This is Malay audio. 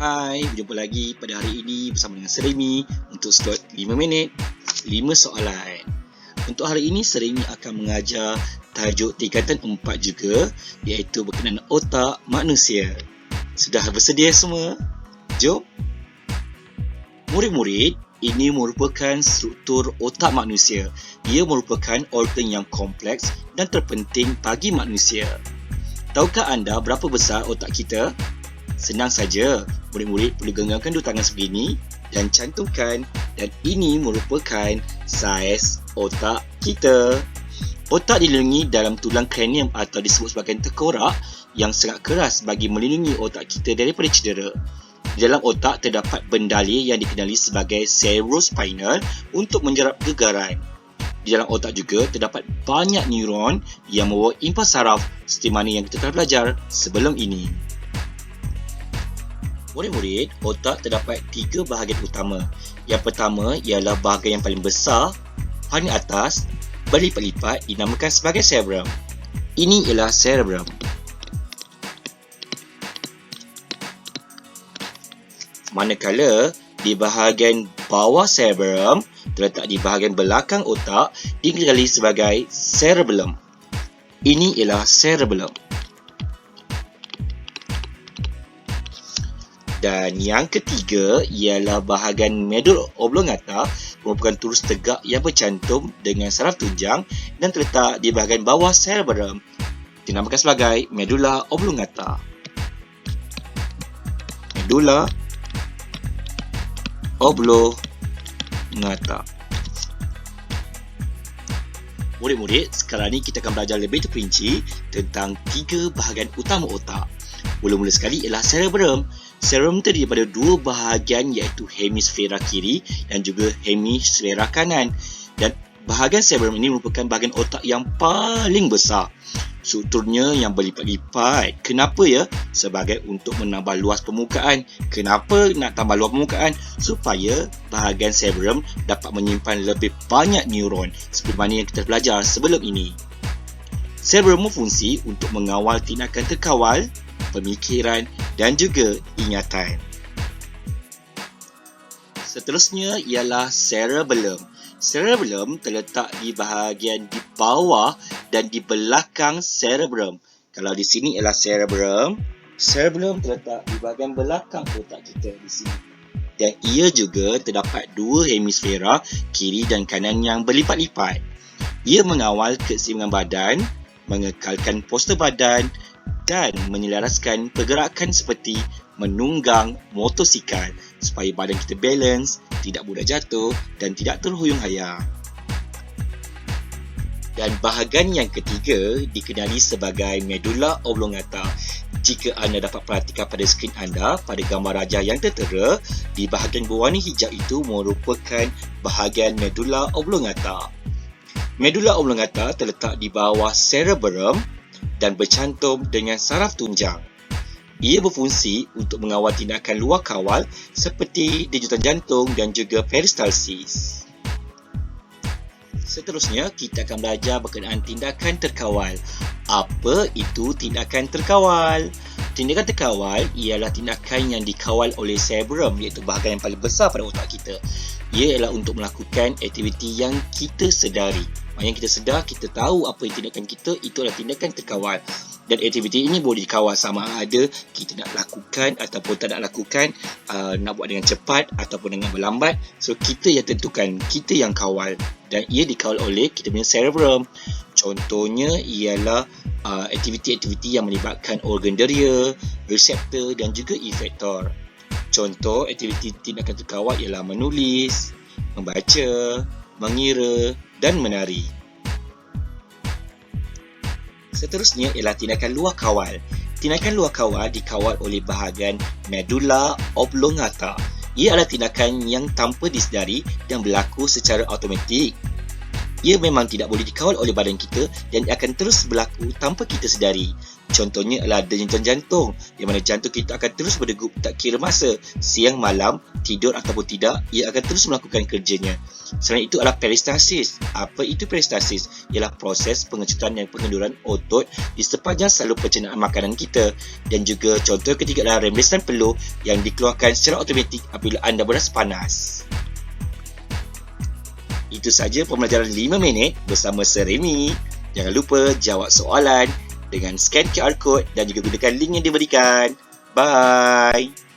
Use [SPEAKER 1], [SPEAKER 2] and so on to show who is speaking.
[SPEAKER 1] Hai, berjumpa lagi pada hari ini bersama dengan Seremi untuk slot 5 minit, 5 soalan. Untuk hari ini, Seremi akan mengajar tajuk tingkatan 4 juga, iaitu berkenaan otak manusia. Sudah bersedia semua? Jom! Murid-murid, ini merupakan struktur otak manusia. Ia merupakan organ yang kompleks dan terpenting bagi manusia. Tahukah anda berapa besar otak kita? Senang saja, murid-murid perlu genggamkan dua tangan sebegini dan cantumkan, dan ini merupakan saiz otak kita. Otak dilindungi dalam tulang kranium atau disebut sebagai tengkorak yang sangat keras bagi melindungi otak kita daripada cedera. Di dalam otak terdapat bendali yang dikenali sebagai cerebrospinal untuk menjerap gegaran. Di dalam otak juga terdapat banyak neuron yang membawa impas saraf seperti mana yang kita telah belajar sebelum ini. Murid-murid, otak terdapat 3 bahagian utama. Yang pertama ialah bahagian yang paling besar, paling atas, berlipat-lipat dinamakan sebagai cerebrum. Ini ialah cerebrum. Manakala di bahagian bawah cerebrum terletak di bahagian belakang otak dikenali sebagai cerebellum. Ini ialah cerebellum. Dan yang ketiga ialah bahagian medulla oblongata, merupakan turus tegak yang bercantum dengan saraf tunjang dan terletak di bahagian bawah cerebrum, dinamakan sebagai medulla oblongata. Medulla oblongata. Murid-murid, sekarang ni kita akan belajar lebih terperinci tentang 3 bahagian utama otak. Mula-mula sekali ialah cerebrum. Cerebrum terdiri daripada 2 bahagian, iaitu hemisfera kiri dan juga hemisfera kanan. Dan bahagian cerebrum ini merupakan bahagian otak yang paling besar. Strukturnya yang berlipat-lipat. Kenapa ya? Sebagai untuk menambah luas permukaan. Kenapa nak tambah luas permukaan? Supaya bahagian cerebrum dapat menyimpan lebih banyak neuron seperti mana yang kita belajar sebelum ini. Cerebrum berfungsi untuk mengawal tindakan terkawal, pemikiran dan juga ingatan. Seterusnya ialah cerebellum. Cerebellum terletak di bahagian di bawah dan di belakang cerebrum. Kalau di sini ialah cerebrum, cerebellum terletak di bahagian belakang otak kita di sini. Dan ia juga terdapat 2 hemisfera kiri dan kanan yang berlipat-lipat. Ia mengawal keseimbangan badan, mengekalkan postur badan dan menyelaraskan pergerakan seperti menunggang motosikal supaya badan kita balance, tidak mudah jatuh dan tidak terhuyung-hayang. Dan bahagian yang ketiga dikenali sebagai medulla oblongata. Jika anda dapat perhatikan pada skrin anda, pada gambar rajah yang tertera, di bahagian berwarna hijau itu merupakan bahagian medulla oblongata. Medulla oblongata terletak di bawah cerebrum dan bercantum dengan saraf tunjang. Ia berfungsi untuk mengawal tindakan luar kawal seperti denyutan jantung dan juga peristalsis. Seterusnya, kita akan belajar berkenaan tindakan terkawal. Apa itu tindakan terkawal? Tindakan terkawal ialah tindakan yang dikawal oleh cerebrum, iaitu bahagian yang paling besar pada otak kita. Ia ialah untuk melakukan aktiviti yang kita sedari. Maksudnya kita sedar, kita tahu apa yang tindakan kita, itu adalah tindakan terkawal. Dan aktiviti ini boleh dikawal sama ada kita nak lakukan ataupun tak nak lakukan, nak buat dengan cepat ataupun dengan berlambat. So, kita yang tentukan, kita yang kawal. Dan ia dikawal oleh kita punya cerebrum. Contohnya ialah aktiviti-aktiviti yang melibatkan organ deria, reseptor dan juga efektor. Contoh aktiviti tindakan terkawal ialah menulis, membaca, mengira dan menari. Seterusnya ialah tindakan luar kawal. Tindakan luar kawal dikawal oleh bahagian medulla oblongata. Ia adalah tindakan yang tanpa disedari dan berlaku secara automatik. Ia memang tidak boleh dikawal oleh badan kita dan akan terus berlaku tanpa kita sedari. Contohnya adalah denyutan jantung, di mana jantung kita akan terus berdegup tak kira masa, siang, malam, tidur ataupun tidak, ia akan terus melakukan kerjanya. Selain itu adalah peristalsis. Apa itu peristalsis? Ialah proses pengecutan dan pengenduran otot di sepanjang salur pencernaan makanan kita. Dan juga contoh ketiga adalah rembesan peluh yang dikeluarkan secara automatik apabila anda berasa panas. Itu saja pembelajaran 5 minit bersama Sir Remy. Jangan lupa jawab soalan dengan scan QR code dan juga gunakan link yang diberikan. Bye!